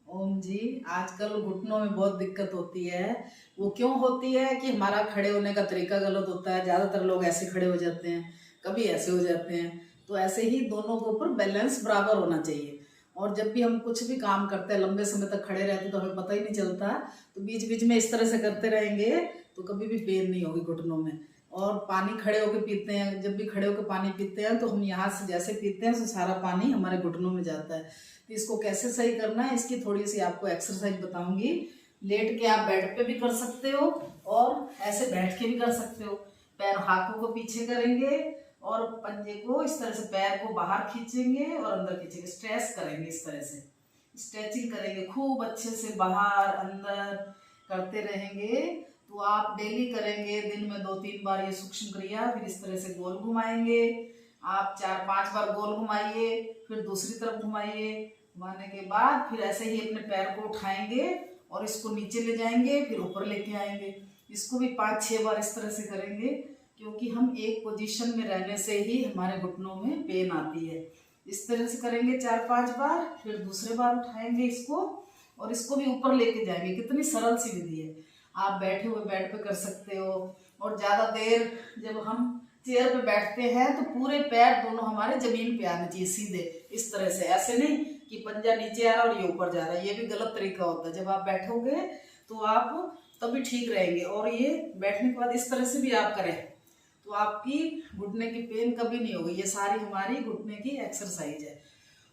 ओम जी। आजकल घुटनों में बहुत दिक्कत होती है। वो क्यों होती है कि हमारा खड़े होने का तरीका गलत होता है। ज़्यादातर लोग ऐसे खड़े हो जाते हैं, कभी ऐसे हो जाते हैं। तो ऐसे ही दोनों के ऊपर बैलेंस बराबर होना चाहिए। और जब भी हम कुछ भी काम करते हैं, लंबे समय तक खड़े रहते हैं तो हमें पता ही नहीं चलता। तो बीच बीच में इस तरह से करते रहेंगे तो कभी भी पेन नहीं होगी घुटनों में। और पानी खड़े होकर पीते हैं, जब भी खड़े होकर पानी पीते हैं तो हम यहाँ से जैसे पीते हैं तो सारा पानी हमारे घुटनों में जाता है। तो इसको कैसे सही करना है, इसकी थोड़ी सी आपको एक्सरसाइज बताऊंगी। लेट के आप बेड पे भी कर सकते हो और ऐसे बैठ के भी कर सकते हो। पैर हाथों को पीछे करेंगे और पंजे को इस तरह से, पैर को बाहर खींचेंगे और अंदर खींचेंगे, स्ट्रेच करेंगे। इस तरह से स्ट्रेचिंग करेंगे खूब अच्छे से, बाहर अंदर करते रहेंगे। तो आप डेली करेंगे, दिन में 2-3 बार ये सूक्ष्म क्रिया। फिर इस तरह से गोल घुमाएंगे, आप 4-5 बार गोल घुमाइए, फिर दूसरी तरफ घुमाइए। घुमाने के बाद फिर ऐसे ही अपने पैर को उठाएंगे और इसको नीचे ले जाएंगे, फिर ऊपर लेके आएंगे। इसको भी 5-6 बार इस तरह से करेंगे, क्योंकि हम एक पोजीशन में रहने से ही हमारे घुटनों में पेन आती है। इस तरह से करेंगे 4-5 बार, फिर दूसरे बार उठाएंगे इसको और इसको भी ऊपर लेके जाएंगे। कितनी सरल सी विधि है, आप बैठे हुए बेड पे कर सकते हो। और ज़्यादा देर जब हम चेयर पे बैठते हैं तो पूरे पैर दोनों हमारे जमीन पे आने चाहिए सीधे, इस तरह से। ऐसे नहीं कि पंजा नीचे आ रहा और ये ऊपर जा रहा है, ये भी गलत तरीका होता है। जब आप बैठोगे तो आप तभी ठीक रहेंगे। और ये बैठने के बाद इस तरह से भी आप करें तो आपकी घुटने की पेन कभी नहीं होगी। ये सारी हमारी घुटने की एक्सरसाइज है।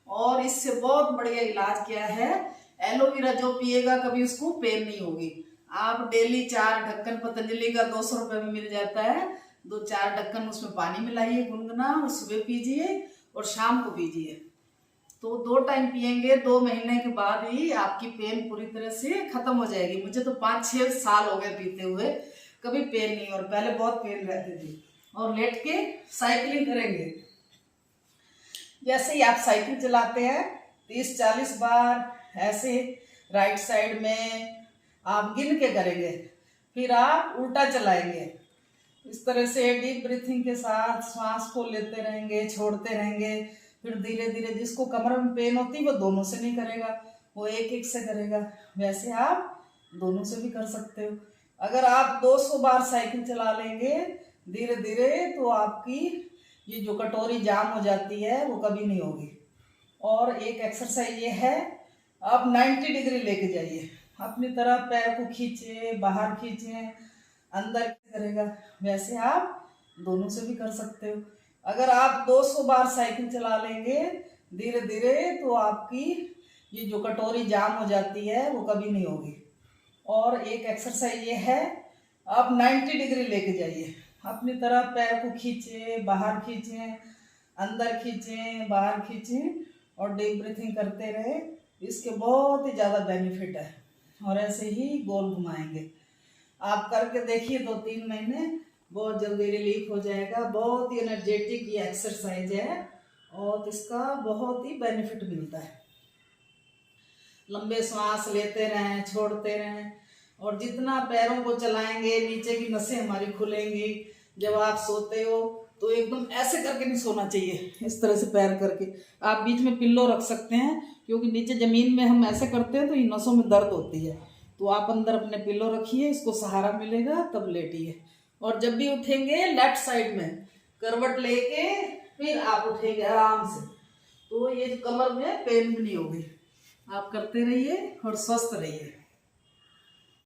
और इससे बहुत बढ़िया इलाज क्या है, एलोवेरा जो पिएगा कभी उसको पेन नहीं होगी। आप डेली 4 ढक्कन, पतंजलि का 200 रुपये में मिल जाता है, 2-4 ढक्कन उसमें पानी मिलाइए गुनगुना, और सुबह पीजिए और शाम को पीजिए। तो 2 टाइम पियेंगे, 2 महीने के बाद ही आपकी पेन पूरी तरह से खत्म हो जाएगी। मुझे तो 5-6 साल हो गए पीते हुए, कभी पेन नहीं। और पहले बहुत पेन रहती थी। और लेट के साइकिलिंग करेंगे। जैसे ही आप साइकिल चलाते हैं 30-40 बार ऐसे राइट साइड में आप गिन के करेंगे। फिर आप उल्टा चलाएंगे। इस तरह से डीप ब्रीथिंग के साथ श्वास को लेते रहेंगे, छोड़ते रहेंगे। फिर धीरे धीरे, जिसको कमर में पेन होती है वो दोनों से नहीं करेगा, वो एक एक से करेगा। वैसे आप दोनों से भी कर सकते हो। अगर आप 200 बार साइकिल चला लेंगे धीरे धीरे तो आपकी ये जो कटोरी जाम हो जाती है वो कभी नहीं होगी। और एक एक्सरसाइज ये है, आप 90 डिग्री लेके जाइए अपनी तरफ, पैर को खींचे, बाहर खींचे, अंदर करेगा। वैसे आप दोनों से भी कर सकते हो। अगर आप 200 बार साइकिल चला लेंगे धीरे धीरे तो आपकी ये जो कटोरी जाम हो जाती है वो कभी नहीं होगी। और एक एक्सरसाइज ये है, आप 90 डिग्री लेके जाइए अपनी तरफ, पैर को खींचे, बाहर खींचे, अंदर खींचे, बाहर खींचे और डीप ब्रीथिंग करते रहे। इसके बहुत ही ज़्यादा बेनिफिट है। और ऐसे ही गोल घुमाएंगे। आप करके देखिए 2-3 महीने, बहुत जल्दी रिलीफ हो जाएगा। बहुत ही एनर्जेटिक ये एक्सरसाइज है और इसका बहुत ही बेनिफिट मिलता है। लंबे सांस लेते रहें, छोड़ते रहें। और जितना पैरों को चलाएंगे नीचे की नसें हमारी खुलेंगी। जब आप सोते हो तो एकदम ऐसे करके नहीं सोना चाहिए, इस तरह से पैर करके। आप बीच में पिल्लो रख सकते हैं, क्योंकि नीचे जमीन में हम ऐसे करते हैं तो इन नसों में दर्द होती है। तो आप अंदर अपने पिल्लो रखिए, इसको सहारा मिलेगा, तब लेटिए। और जब भी उठेंगे लेफ्ट साइड में करवट लेके फिर आप उठेंगे आराम से, तो ये कमर में पेन भी नहीं होगी। आप करते रहिए और स्वस्थ रहिए।